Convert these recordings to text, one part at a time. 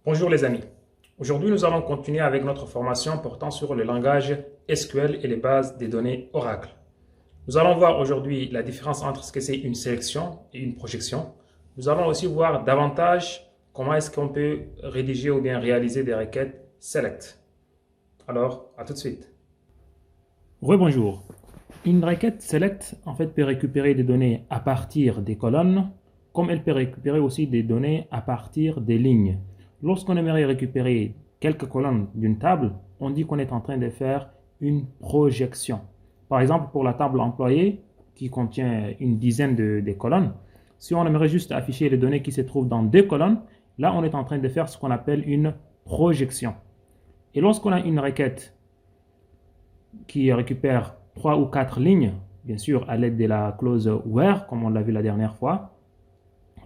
Bonjour les amis. Aujourd'hui, nous allons continuer avec notre formation portant sur le langage SQL et les bases des données Oracle. Nous allons voir aujourd'hui la différence entre ce que c'est une sélection et une projection. Nous allons aussi voir davantage comment est-ce qu'on peut rédiger ou bien réaliser des requêtes select. Alors, à tout de suite. Rebonjour. Une requête select en fait peut récupérer des données à partir des colonnes, comme elle peut récupérer aussi des données à partir des lignes. Lorsqu'on aimerait récupérer quelques colonnes d'une table, on dit qu'on est en train de faire une projection. Par exemple, pour la table employée, qui contient une dizaine de colonnes, si on aimerait juste afficher les données qui se trouvent dans deux colonnes, là, on est en train de faire ce qu'on appelle une projection. Et lorsqu'on a une requête qui récupère 3 ou 4 lignes, bien sûr à l'aide de la clause where, comme on l'a vu la dernière fois,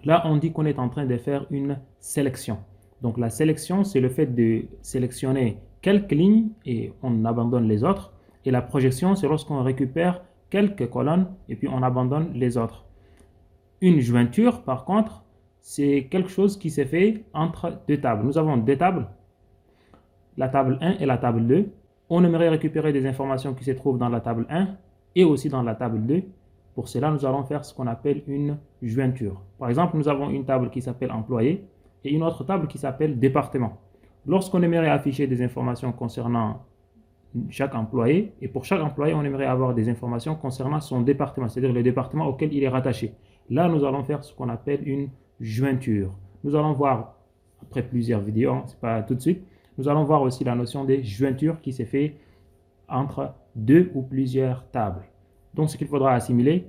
là, on dit qu'on est en train de faire une sélection. Donc la sélection, c'est le fait de sélectionner quelques lignes et on abandonne les autres. Et la projection, c'est lorsqu'on récupère quelques colonnes et puis on abandonne les autres. Une jointure, par contre, c'est quelque chose qui s'est fait entre deux tables. Nous avons deux tables, la table 1 et la table 2. On aimerait récupérer des informations qui se trouvent dans la table 1 et aussi dans la table 2. Pour cela, nous allons faire ce qu'on appelle une jointure. Par exemple, nous avons une table qui s'appelle employé et une autre table qui s'appelle département. Lorsqu'on aimerait afficher des informations concernant chaque employé, et pour chaque employé, on aimerait avoir des informations concernant son département, c'est-à-dire le département auquel il est rattaché. Là, nous allons faire ce qu'on appelle une jointure. Nous allons voir, après plusieurs vidéos, ce n'est pas tout de suite, nous allons voir aussi la notion des jointures qui s'est fait entre deux ou plusieurs tables. Donc, ce qu'il faudra assimiler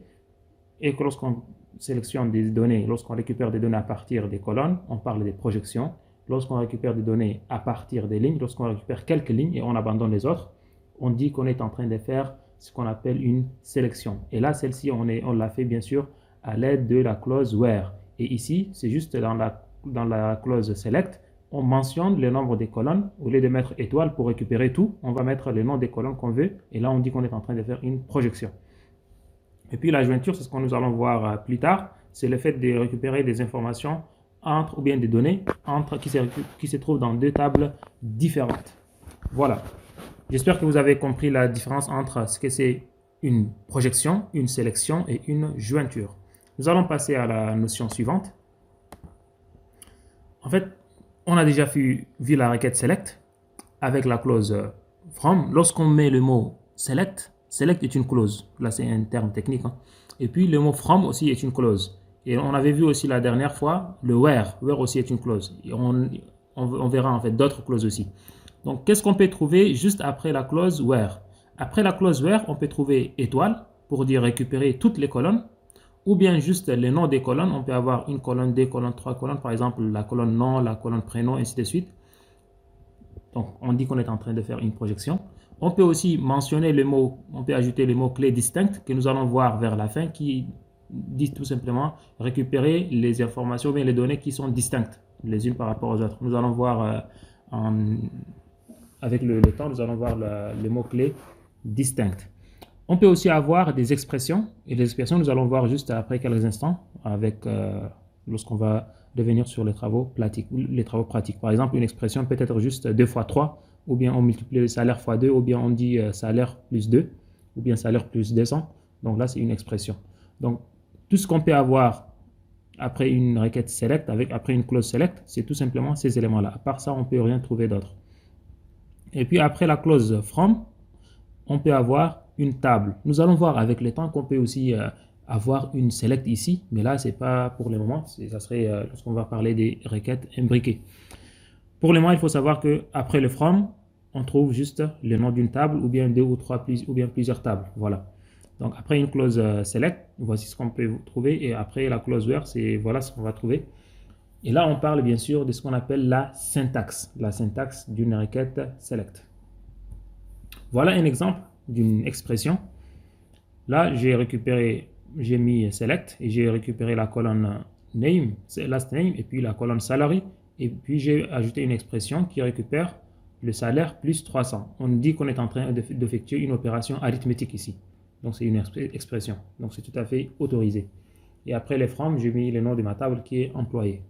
est que lorsqu'on sélectionne des données, lorsqu'on récupère des données à partir des colonnes, on parle des projections. Lorsqu'on récupère des données à partir des lignes, lorsqu'on récupère quelques lignes et on abandonne les autres, on dit qu'on est en train de faire ce qu'on appelle une sélection. Et là, celle-ci, on l'a fait bien sûr à l'aide de la clause where. Et ici, c'est juste dans la clause select, on mentionne le nombre des colonnes. Au lieu de mettre étoile pour récupérer tout, on va mettre le nom des colonnes qu'on veut. Et là, on dit qu'on est en train de faire une projection. Et puis la jointure, c'est ce que nous allons voir plus tard. C'est le fait de récupérer des informations ou bien des données qui se trouvent dans deux tables différentes. Voilà. J'espère que vous avez compris la différence entre ce que c'est une projection, une sélection et une jointure. Nous allons passer à la notion suivante. En fait, on a déjà vu la requête select avec la clause from. Lorsqu'on met le mot select est une clause. Là, c'est un terme technique. Et puis, le mot from aussi est une clause. Et on avait vu aussi la dernière fois le where. Where aussi est une clause. Et on verra en fait d'autres clauses aussi. Donc, qu'est-ce qu'on peut trouver juste après la clause where? Après la clause where, on peut trouver étoile pour dire récupérer toutes les colonnes. Ou bien juste les noms des colonnes. On peut avoir une colonne, deux colonnes, trois colonnes. Par exemple, la colonne nom, la colonne prénom, ainsi de suite. Donc, on dit qu'on est en train de faire une projection. On peut aussi mentionner le mot, on peut ajouter les mots-clés distincts que nous allons voir vers la fin qui disent tout simplement récupérer les informations, mais les données qui sont distinctes les unes par rapport aux autres. Nous allons voir avec le temps, nous allons voir les mots-clés distincts. On peut aussi avoir des expressions, et les expressions, nous allons voir juste après quelques instants avec lorsqu'on va revenir sur les travaux pratiques. Par exemple, une expression peut être juste 2 fois 3, ou bien on multiplie le salaire fois 2, ou bien on dit salaire plus 2, ou bien salaire plus 200. Donc là, c'est une expression. Donc, tout ce qu'on peut avoir après une requête select, après une clause select, c'est tout simplement ces éléments-là. À part ça, on ne peut rien trouver d'autre. Et puis après la clause from, on peut avoir une table. Nous allons voir avec le temps qu'on peut aussi avoir une select ici, mais là, ce n'est pas pour le moment. Ça serait lorsqu'on va parler des requêtes imbriquées. Pour le moment, il faut savoir qu'après le from, on trouve juste le nom d'une table ou bien deux ou trois ou bien plusieurs tables. Voilà. Donc après une clause select, voici ce qu'on peut trouver. Et après la clause where, voilà ce qu'on va trouver. Et là, on parle bien sûr de ce qu'on appelle la syntaxe d'une requête select. Voilà un exemple d'une expression. Là, j'ai mis select et j'ai récupéré la colonne name, last name, et puis la colonne salary, et puis j'ai ajouté une expression qui récupère le salaire plus 300. On dit qu'on est en train d'effectuer une opération arithmétique ici. Donc c'est une expression. Donc c'est tout à fait autorisé. Et après les from, j'ai mis le nom de ma table qui est employé.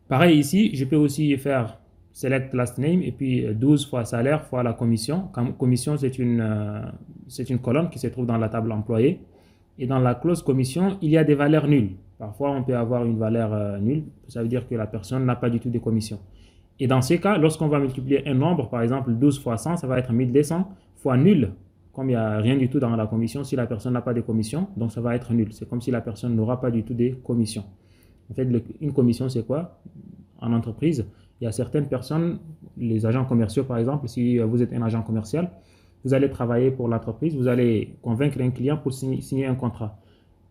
Pareil ici, je peux aussi faire select last name et puis 12 fois salaire fois la commission. Commission, c'est une colonne qui se trouve dans la table employée. Et dans la clause commission, il y a des valeurs nulles. Parfois, on peut avoir une valeur nulle. Ça veut dire que la personne n'a pas du tout de commission. Et dans ces cas, lorsqu'on va multiplier un nombre, par exemple 12 fois 100, ça va être 1200 fois nul. Comme il n'y a rien du tout dans la commission, si la personne n'a pas de commission, donc ça va être nul. C'est comme si la personne n'aura pas du tout de commission. En fait, une commission, c'est quoi? En entreprise, il y a certaines personnes, les agents commerciaux par exemple, si vous êtes un agent commercial, vous allez travailler pour l'entreprise, vous allez convaincre un client pour signer un contrat.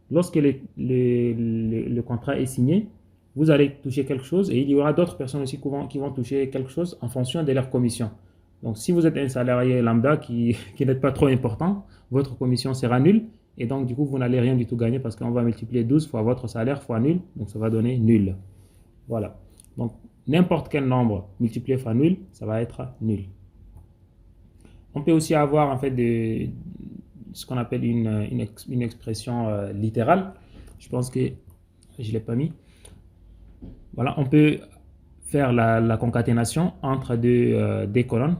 Lorsque le contrat est signé, vous allez toucher quelque chose et il y aura d'autres personnes aussi qui vont toucher quelque chose en fonction de leur commission. Donc, si vous êtes un salarié lambda qui n'est pas trop important, votre commission sera nulle et donc, du coup, vous n'allez rien du tout gagner parce qu'on va multiplier 12 fois votre salaire fois nul, donc ça va donner nul. Voilà. Donc, n'importe quel nombre multiplié par nul, ça va être nul. On peut aussi avoir en fait ce qu'on appelle une expression littérale. Je pense que je ne l'ai pas mis. Voilà, on peut faire la concaténation entre des colonnes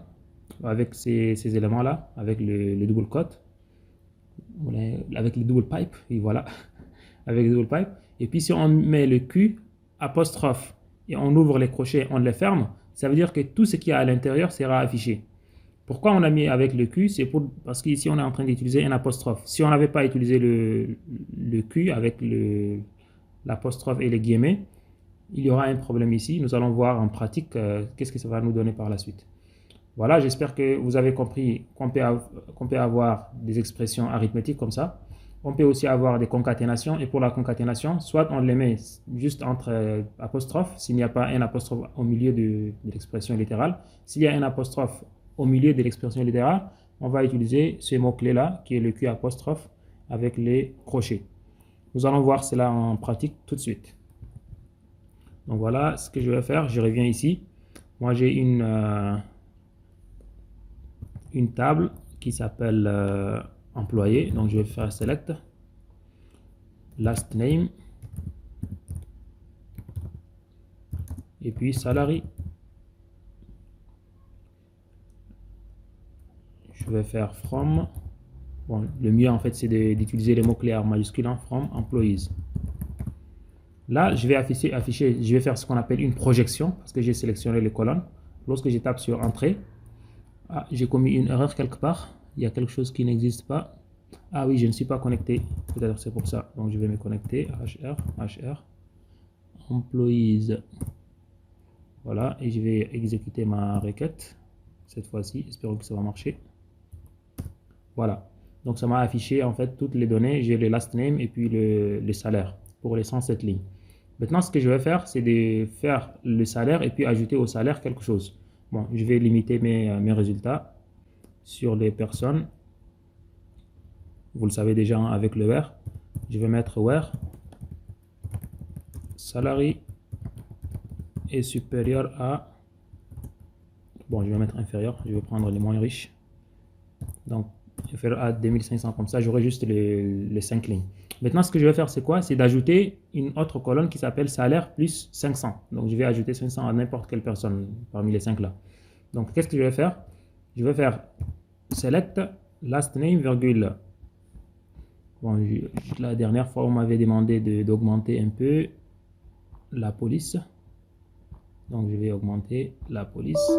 avec ces éléments-là, avec le double quote, avec le double pipe, et voilà, avec le double pipe. Et puis si on met le Q apostrophe et on ouvre les crochets, on les ferme, ça veut dire que tout ce qu'il y a à l'intérieur sera affiché. Pourquoi on a mis avec le Q? C'est parce qu'ici on est en train d'utiliser un apostrophe. Si on n'avait pas utilisé le Q avec l'apostrophe et les guillemets, il y aura un problème ici. Nous allons voir en pratique qu'est-ce que ça va nous donner par la suite. Voilà, j'espère que vous avez compris qu'on peut avoir des expressions arithmétiques comme ça. On peut aussi avoir des concaténations. Et pour la concaténation, soit on les met juste entre apostrophes, s'il n'y a pas un apostrophe au milieu de l'expression littérale. S'il y a un apostrophe au milieu de l'expression littérale, on va utiliser ce mot-clé-là, qui est le Q apostrophe, avec les crochets. Nous allons voir cela en pratique tout de suite. Donc voilà ce que je vais faire. Je reviens ici. Moi, j'ai une table qui s'appelle employé. Donc je vais faire select last name et puis salary. Je vais faire from. Bon, le mieux en fait c'est d'utiliser les mots-clés en majuscule, from employees. Là, je vais afficher, je vais faire ce qu'on appelle une projection parce que j'ai sélectionné les colonnes. Lorsque je tape sur entrée, j'ai commis une erreur quelque part. Il y a quelque chose qui n'existe pas. Ah oui, je ne suis pas connecté. Peut-être c'est pour ça. Donc je vais me connecter. HR, employees. Voilà, et je vais exécuter ma requête. Cette fois-ci, espérons que ça va marcher. Voilà. Donc ça m'a affiché en fait toutes les données. J'ai le last name et puis le salaire pour les 107 lignes. Maintenant, ce que je vais faire, c'est de faire le salaire et puis ajouter au salaire quelque chose. Bon, je vais limiter mes résultats sur les personnes. Vous le savez déjà avec le where. Je vais mettre where salary est supérieur à... Bon, je vais mettre inférieur. Je vais prendre les moins riches. Donc, inférieur à 2500. Comme ça, j'aurai juste les 5 lignes. Maintenant, ce que je vais faire, c'est quoi? C'est d'ajouter une autre colonne qui s'appelle salaire plus 500. Donc, je vais ajouter 500 à n'importe quelle personne parmi les 5 là. Donc, qu'est-ce que je vais faire? Je vais faire select last name, virgule. Bon, la dernière fois, on m'avait demandé d'augmenter un peu la police. Donc, je vais augmenter la police.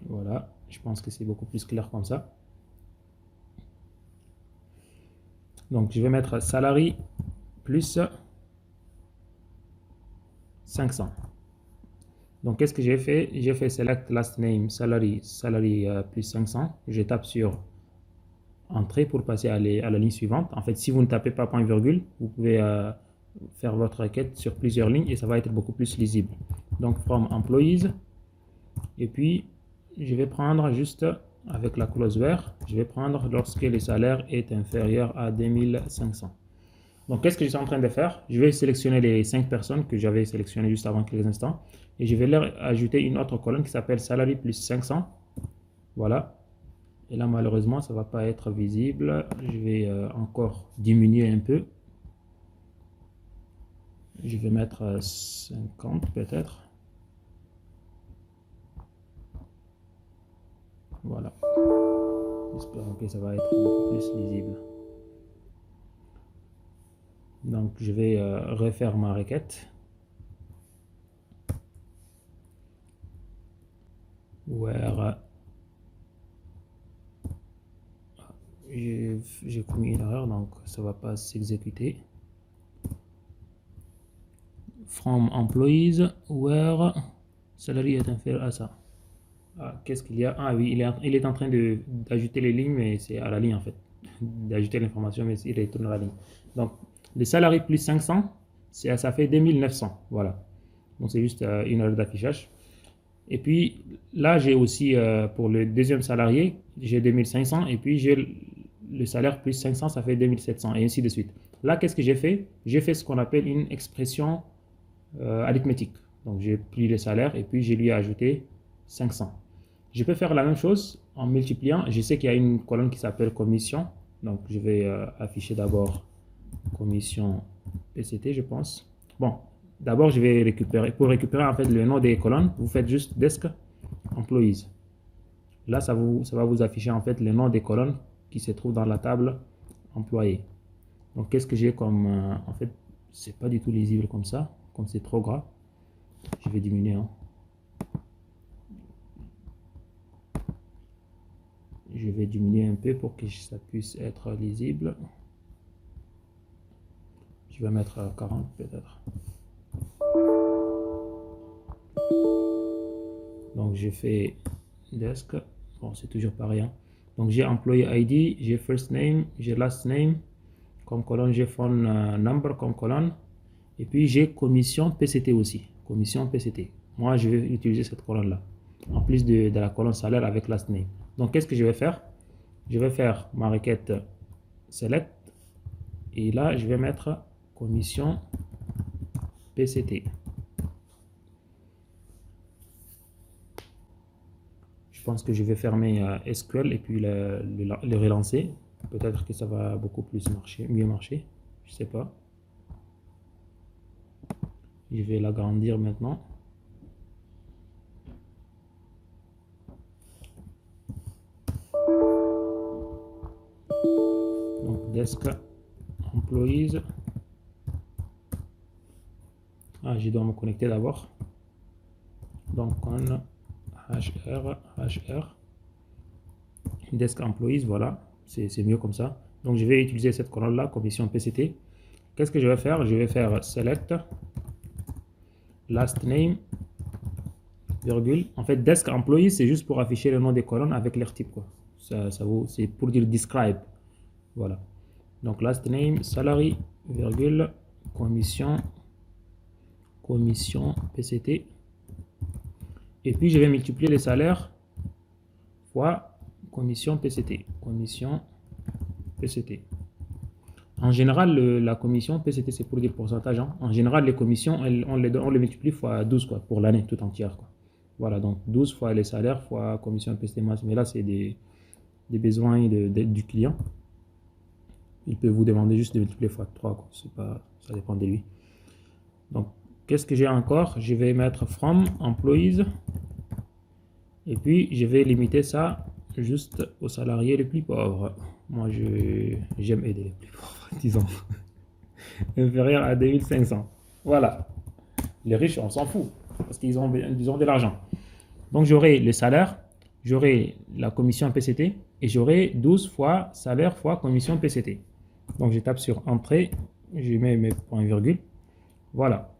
Voilà, je pense que c'est beaucoup plus clair comme ça. Donc, je vais mettre salary plus 500. Donc, qu'est-ce que j'ai fait? J'ai fait select last name, salary plus 500. Je tape sur entrée pour passer à la ligne suivante. En fait, si vous ne tapez pas point virgule, vous pouvez faire votre requête sur plusieurs lignes et ça va être beaucoup plus lisible. Donc, from employees. Et puis, je vais prendre juste avec la clause where, je vais prendre lorsque le salaire est inférieur à 2500. Donc, qu'est-ce que je suis en train de faire? Je vais sélectionner les 5 personnes que j'avais sélectionnées juste avant quelques instants. Et je vais leur ajouter une autre colonne qui s'appelle salary plus 500. Voilà. Et là, malheureusement, ça ne va pas être visible. Je vais encore diminuer un peu. Je vais mettre 50 peut-être. Voilà. J'espère que ça va être beaucoup plus lisible. Donc je vais refaire ma requête. Where j'ai commis une erreur, donc ça va pas s'exécuter. From employees, where salary est inférieur à ça. Ah, qu'est-ce qu'il y a? Ah oui, il est en train d'ajouter les lignes, mais c'est à la ligne en fait. D'ajouter l'information, mais il retourne à la ligne. Donc, les salariés plus 500, ça fait 2900. Voilà. Donc, c'est juste une heure d'affichage. Et puis, là, j'ai aussi, pour le deuxième salarié, j'ai 2500. Et puis, j'ai le salaire plus 500, ça fait 2700. Et ainsi de suite. Là, qu'est-ce que j'ai fait? J'ai fait ce qu'on appelle une expression arithmétique. Donc, j'ai pris le salaire et puis, j'ai lui ajouté 500. Je peux faire la même chose en multipliant. Je sais qu'il y a une colonne qui s'appelle commission. Donc, je vais afficher d'abord commission PCT, je pense. Bon, d'abord, je vais récupérer. Pour récupérer en fait le nom des colonnes, vous faites juste desk employees. Là, ça va vous afficher en fait le nom des colonnes qui se trouvent dans la table employés. Donc, qu'est-ce que j'ai comme... en fait, c'est pas du tout lisible comme ça, comme c'est trop gras. Je vais diminuer. Hein. Je vais diminuer un peu pour que ça puisse être lisible. Je vais mettre 40 peut-être. Donc j'ai fait desk. Bon, c'est toujours pareil. Hein. Donc j'ai employee ID, j'ai first name, j'ai last name comme colonne, j'ai phone number comme colonne. Et puis j'ai commission PCT aussi. Commission PCT. Moi, je vais utiliser cette colonne-là. En plus de la colonne salaire avec last name. Donc, qu'est-ce que je vais faire? Je vais faire ma requête select. Et là, je vais mettre commission PCT. Je pense que je vais fermer SQL et puis le relancer. Peut-être que ça va beaucoup plus marcher, mieux marcher. Je sais pas. Je vais l'agrandir maintenant. Donc, desk employees. Ah, je dois me connecter d'abord. Donc, on HR, desk employees, voilà, c'est mieux comme ça. Donc, je vais utiliser cette colonne-là, commission PCT. Qu'est-ce que je vais faire? Je vais faire select last name, virgule. En fait, desk employees, c'est juste pour afficher le nom des colonnes avec leur type, quoi. C'est pour dire describe. Voilà. Donc, last name, salary, virgule, commission PCT. Et puis, je vais multiplier les salaires fois commission PCT. Commission PCT. En général, la commission PCT, c'est pour dire pourcentage. Hein. En général, les commissions, on les multiplie fois 12 quoi, pour l'année tout entière. Quoi. Voilà, donc 12 fois les salaires fois commission PCT masse. Mais là, c'est des besoins du client. Il peut vous demander juste de multiplier fois 3. Quoi. Pas, ça dépend de lui. Donc, qu'est-ce que j'ai encore? Je vais mettre from employees. Et puis, je vais limiter ça juste aux salariés les plus pauvres. Moi, j'aime aider les plus pauvres, disons. Inférieur à 2500. Voilà. Les riches, on s'en fout. Parce qu'ils ont de l'argent. Donc, j'aurai le salaire, j'aurai la commission PCT et j'aurai 12 fois salaire fois commission PCT. Donc, je tape sur entrée, je mets mes points virgule. Voilà.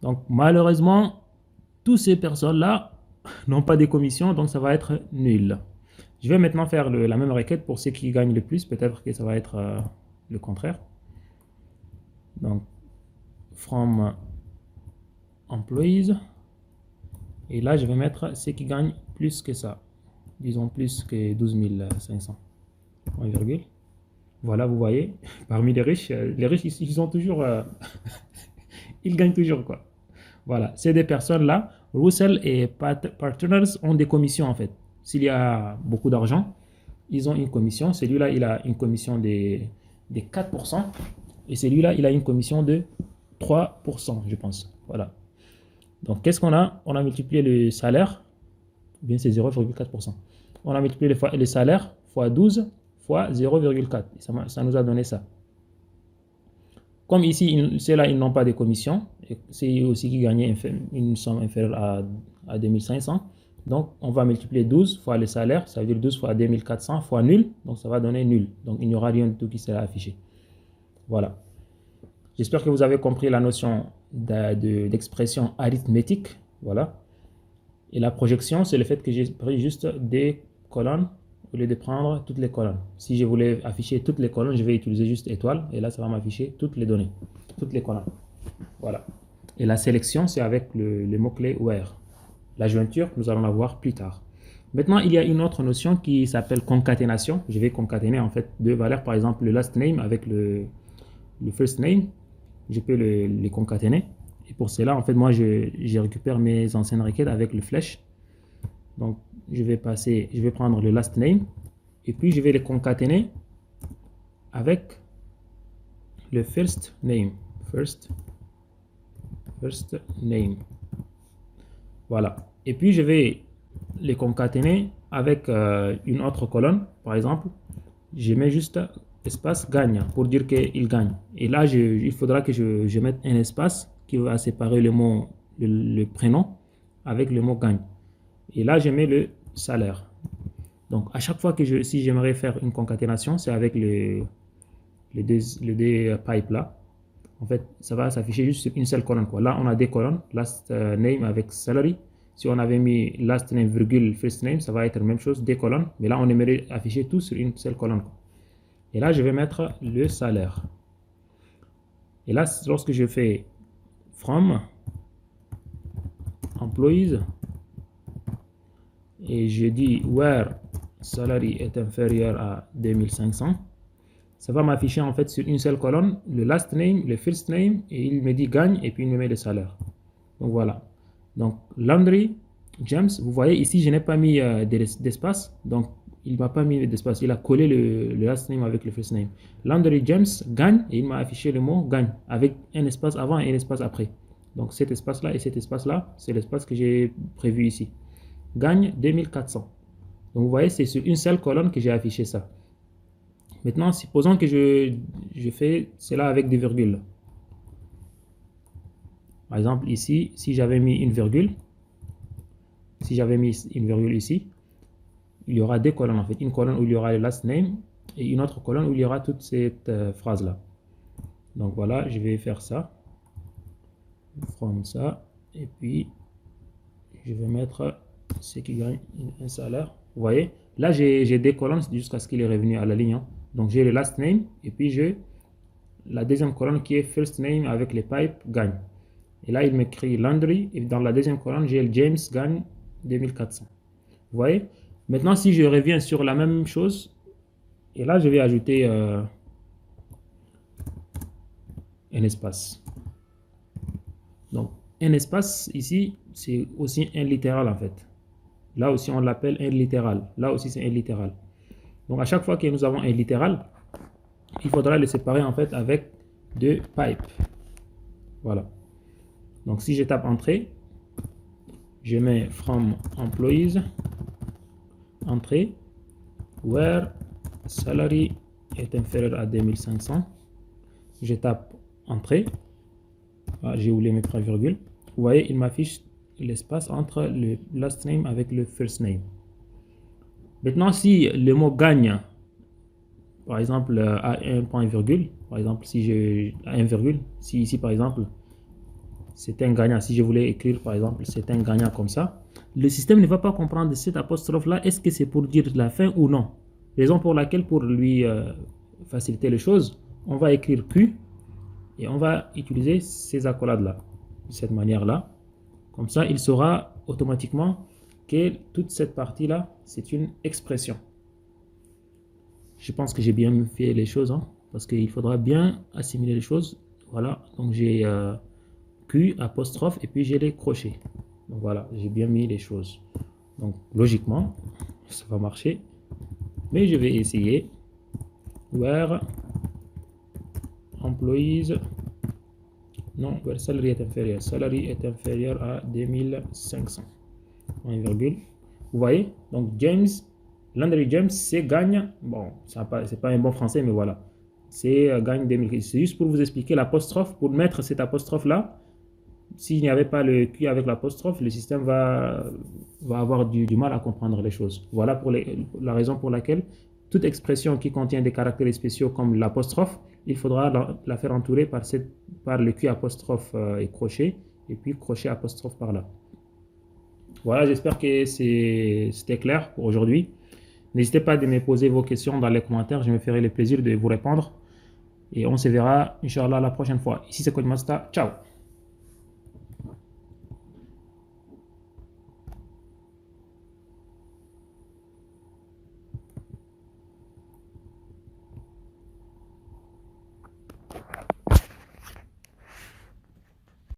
Donc, malheureusement, toutes ces personnes-là n'ont pas de commissions, donc ça va être nul. Je vais maintenant faire la même requête pour ceux qui gagnent le plus. Peut-être que ça va être le contraire. Donc, from employees. Et là, je vais mettre ceux qui gagnent plus que ça. Disons plus que 12 500. Point virgule. Voilà, vous voyez, parmi les riches, ils sont toujours... ils gagnent toujours, quoi. Voilà, c'est des personnes-là. Russell et Partners ont des commissions, en fait. S'il y a beaucoup d'argent, ils ont une commission. Celui-là, il a une commission de 4%. Et celui-là, il a une commission de 3%, je pense. Voilà. Donc, qu'est-ce qu'on a? On a multiplié le salaire, ou bien c'est 0,4%. On a multiplié le salaire fois 12 fois 0,4. Ça nous a donné ça. Comme ici, ceux-là, ils n'ont pas de commission, c'est aussi qui gagnaient une somme inférieure à 2500. Donc, on va multiplier 12 fois le salaire, ça veut dire 12 fois 2400 fois nul, donc ça va donner nul. Donc, il n'y aura rien du tout qui sera affiché. Voilà. J'espère que vous avez compris la notion d'expression arithmétique. Voilà. Et la projection, c'est le fait que j'ai pris juste des colonnes au lieu de prendre toutes les colonnes. Si je voulais afficher toutes les colonnes, je vais utiliser juste étoile. Et là, ça va m'afficher toutes les données, toutes les colonnes. Voilà. Et la sélection, c'est avec le mot-clé where. La jointure, nous allons la voir plus tard. Maintenant, il y a une autre notion qui s'appelle concaténation. Je vais concaténer en fait deux valeurs, par exemple le last name avec le first name. Je peux les concaténer. Et pour cela, en fait, moi, je récupère mes anciennes requêtes avec le flèche. Donc, je vais prendre le last name et puis je vais les concaténer avec le first name. First name. Voilà. Et puis, je vais les concaténer avec une autre colonne. Par exemple, je mets juste espace gagne pour dire qu'il gagne. Et là, il faudra que je mette un espace qui va séparer le prénom avec le mot gagne. Et là, je mets le salaire. Donc, à chaque fois que si j'aimerais faire une concaténation, c'est avec les deux pipes là. En fait, ça va s'afficher juste sur une seule colonne, quoi. Là, on a deux colonnes, last name avec salary. Si on avait mis last name virgule first name, ça va être la même chose, deux colonnes. Mais là, on aimerait afficher tout sur une seule colonne, quoi. Et là, je vais mettre le salaire. Et là, lorsque je fais from employees et je dis where salary est inférieur à 2500, ça va m'afficher en fait sur une seule colonne le last name, le first name, et il me dit gagne et puis il me met le salaire. Donc voilà. Donc Landry James, vous voyez ici, je n'ai pas mis d'espace, donc il ne m'a pas mis d'espace, il a collé le last name avec le first name. Landry James gagne et il m'a affiché le mot gagne avec un espace avant et un espace après. Donc cet espace-là et cet espace-là, c'est l'espace que j'ai prévu ici. Gagne 2400. Donc vous voyez, c'est sur une seule colonne que j'ai affiché ça. Maintenant, supposons que je fais cela avec des virgules. Par exemple, ici, si j'avais mis une virgule, ici, il y aura deux colonnes en fait. Une colonne où il y aura le last name et une autre colonne où il y aura toute cette phrase-là. Donc voilà, je vais faire ça. From ça. Et puis, je vais mettre ce qui gagne un salaire. Vous voyez, là, j'ai des colonnes jusqu'à ce qu'il est revenu à la ligne. Hein. Donc, j'ai le last name et puis j'ai la deuxième colonne qui est first name avec les pipes gagne. Et là, il m'écrit Landry et dans la deuxième colonne, j'ai le James gagne 2400. Vous voyez? Maintenant, si je reviens sur la même chose, et là, je vais ajouter un espace. Donc, un espace ici, c'est aussi un littéral en fait. Là aussi, on l'appelle un littéral. Là aussi, c'est un littéral. Donc, à chaque fois que nous avons un littéral, il faudra le séparer en fait avec deux pipes. Voilà. Donc, si je tape entrée, je mets from employees, entrée, where salary est inférieur à 2500. Je tape entrée. Ah, j'ai oublié mes trois virgules. Vous voyez, il m'affiche l'espace entre le last name avec le first name. Maintenant, si le mot gagne, par exemple, à un point virgule, par exemple, si j'ai un virgule, si ici, par exemple, c'est un gagnant, si je voulais écrire, par exemple, c'est un gagnant comme ça, le système ne va pas comprendre cet apostrophe-là, est-ce que c'est pour dire la fin ou non. Raison pour laquelle, pour lui faciliter les choses, on va écrire Q et on va utiliser ces accolades-là, de cette manière-là. Comme ça, il saura automatiquement que toute cette partie-là, c'est une expression. Je pense que j'ai bien fait les choses, hein, parce qu'il faudra bien assimiler les choses. Voilà, donc j'ai Q, apostrophe, et puis j'ai les crochets. Donc voilà, j'ai bien mis les choses. Donc logiquement, ça va marcher. Mais je vais essayer. Where employees Non, le salarié est inférieur. Salarié est inférieur à 2500. Point virgule. Vous voyez? Donc, James, Landry James, c'est gagne. Bon, c'est pas un bon français, mais voilà. C'est gagne 2000. C'est juste pour vous expliquer l'apostrophe. Pour mettre cette apostrophe-là, s'il n'y avait pas le Q avec l'apostrophe, le système va avoir du mal à comprendre les choses. Voilà la raison pour laquelle toute expression qui contient des caractères spéciaux comme l'apostrophe, il faudra la faire entourer par le Q apostrophe et crochet, et puis crochet apostrophe par là. Voilà, j'espère que c'était clair pour aujourd'hui. N'hésitez pas à me poser vos questions dans les commentaires, je me ferai le plaisir de vous répondre. Et on se verra, Inch'Allah, la prochaine fois. Ici, c'est Codemaster. Ciao!